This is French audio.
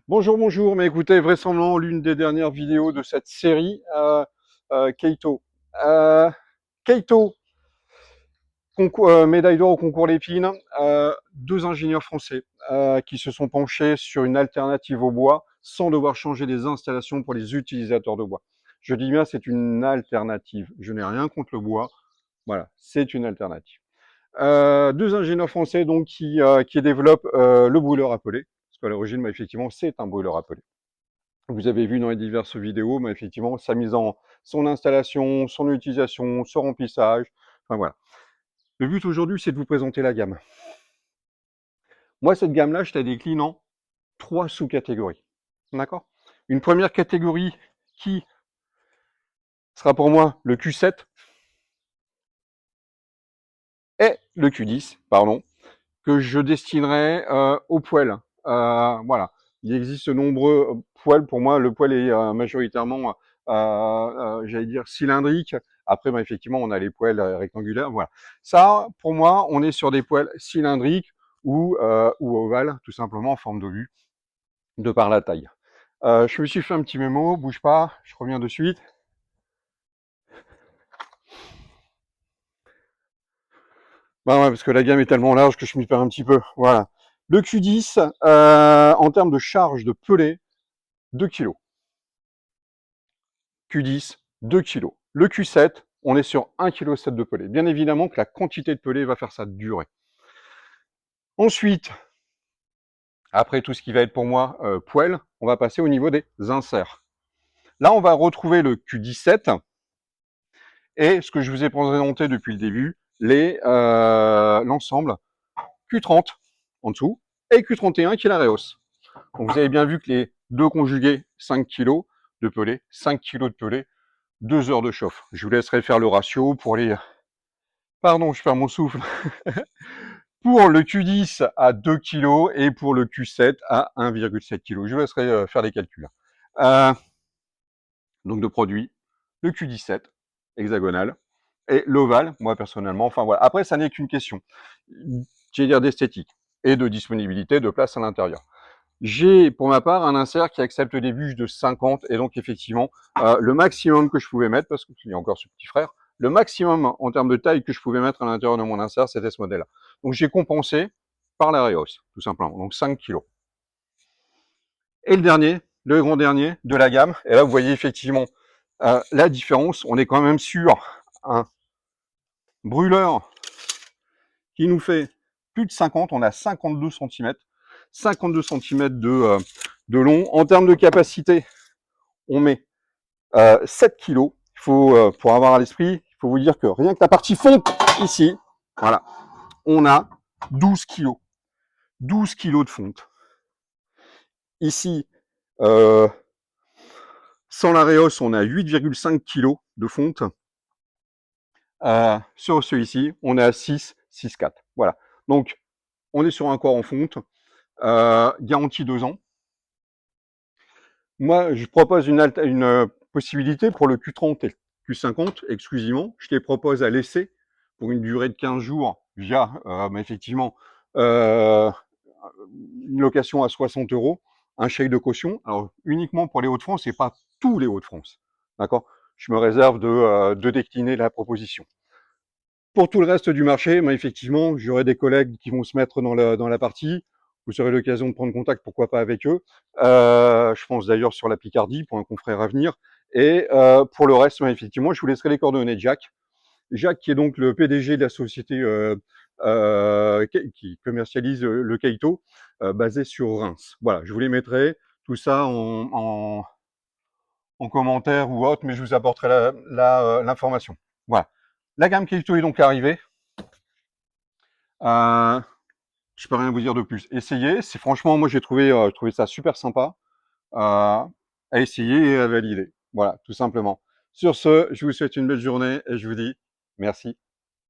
Bonjour, bonjour, mais écoutez, vraisemblablement l'une des dernières vidéos de cette série, Keito. Euh, Keito, médaille d'or au concours Lépine, deux ingénieurs français qui se sont penchés sur une alternative au bois sans devoir changer les installations pour les utilisateurs de bois. Je dis bien, c'est une alternative. Je n'ai rien contre le bois. Voilà, c'est une alternative. Deux ingénieurs français donc qui développent le brûleur à pellet, parce qu'à l'origine, effectivement, c'est un brûleur à pellet. Vous avez vu dans les diverses vidéos, mais effectivement, sa mise en son installation, son utilisation, son remplissage. Enfin voilà. Le but aujourd'hui, c'est de vous présenter la gamme. Moi, cette gamme-là, je la décline en trois sous-catégories. D'accord? Une première catégorie qui sera pour moi le Q7 et le Q10, pardon, que je destinerai au poêle. Voilà. Il existe de nombreux poêles. Pour moi, le poêle est majoritairement, j'allais dire, cylindrique. Après, bah, effectivement, on a les poêles rectangulaires. Voilà. Ça, pour moi, on est sur des poêles cylindriques ou ovales, tout simplement en forme de vue, de par la taille. Je me suis fait un petit mémo, bouge pas, je reviens de suite. Bah ouais, parce que la gamme est tellement large que je m'y perds un petit peu. Voilà. Le Q10, en termes de charge de pellet, 2 kg. Q10, 2 kg. Le Q7, on est sur 1,7 kg de pellet. Bien évidemment que la quantité de pellet va faire sa durée. Ensuite, après tout ce qui va être pour moi poêle, on va passer au niveau des inserts. Là, on va retrouver le Q17 et ce que je vous ai présenté depuis le début, l'ensemble Q30 en dessous et Q31 qui est la réhausse. Donc vous avez bien vu que les deux conjugués, 5 kg de pellet, 5 kg de pellet, 2 heures de chauffe. Je vous laisserai faire le ratio pour les... Pardon, je perds mon souffle. Pour le Q10 à 2 kg et pour le Q7 à 1,7 kg. Je vous laisserai faire les calculs. Donc de produits, le Q17 hexagonal et l'ovale, moi personnellement. Enfin voilà. Après, ça n'est qu'une question, j'allais dire d'esthétique et de disponibilité de place à l'intérieur. J'ai, pour ma part, un insert qui accepte des bûches de 50 et donc effectivement, le maximum que je pouvais mettre, parce qu'il y a encore ce petit frère, le maximum en termes de taille que je pouvais mettre à l'intérieur de mon insert, c'était ce modèle-là. Donc j'ai compensé par la réhausse, tout simplement. Donc 5 kg. Et le dernier, le grand dernier de la gamme, et là vous voyez effectivement la différence, on est quand même sur un brûleur qui nous fait plus de 50, on a 52 cm, 52 cm de long. En termes de capacité, on met 7 kg. Il faut, pour avoir à l'esprit, il faut vous dire que rien que la partie fonte, ici, voilà, on a 12 kg. 12 kg de fonte. Ici, sans la réhausse, on a 8,5 kg de fonte. Sur celui-ci, on est à 6, 6,4. Voilà. Donc, on est sur un corps en fonte, garantie 2 ans. Moi, je propose une possibilité pour le Q30 et le Q50 exclusivement. Je les propose à l'essai pour une durée de 15 jours via, effectivement, une location à 60 €, un chèque de caution. Alors, uniquement pour les Hauts-de-France et pas tous les Hauts-de-France. D'accord? Je me réserve de décliner la proposition. Pour tout le reste du marché, effectivement, j'aurai des collègues qui vont se mettre dans la partie. Vous aurez l'occasion de prendre contact, pourquoi pas avec eux. Je pense d'ailleurs sur la Picardie pour un confrère à venir. Et pour le reste, effectivement, je vous laisserai les coordonnées de Jacques. Jacques, qui est donc le PDG de la société qui commercialise le Keito, basé sur Reims. Voilà, je vous les mettrai tout ça en commentaire ou autre, mais je vous apporterai l'information. Voilà. La gamme Keito est donc arrivée. Je peux rien vous dire de plus. Essayez, c'est franchement, moi j'ai trouvé ça super sympa à essayer et à valider. Voilà, tout simplement. Sur ce, je vous souhaite une belle journée et je vous dis merci.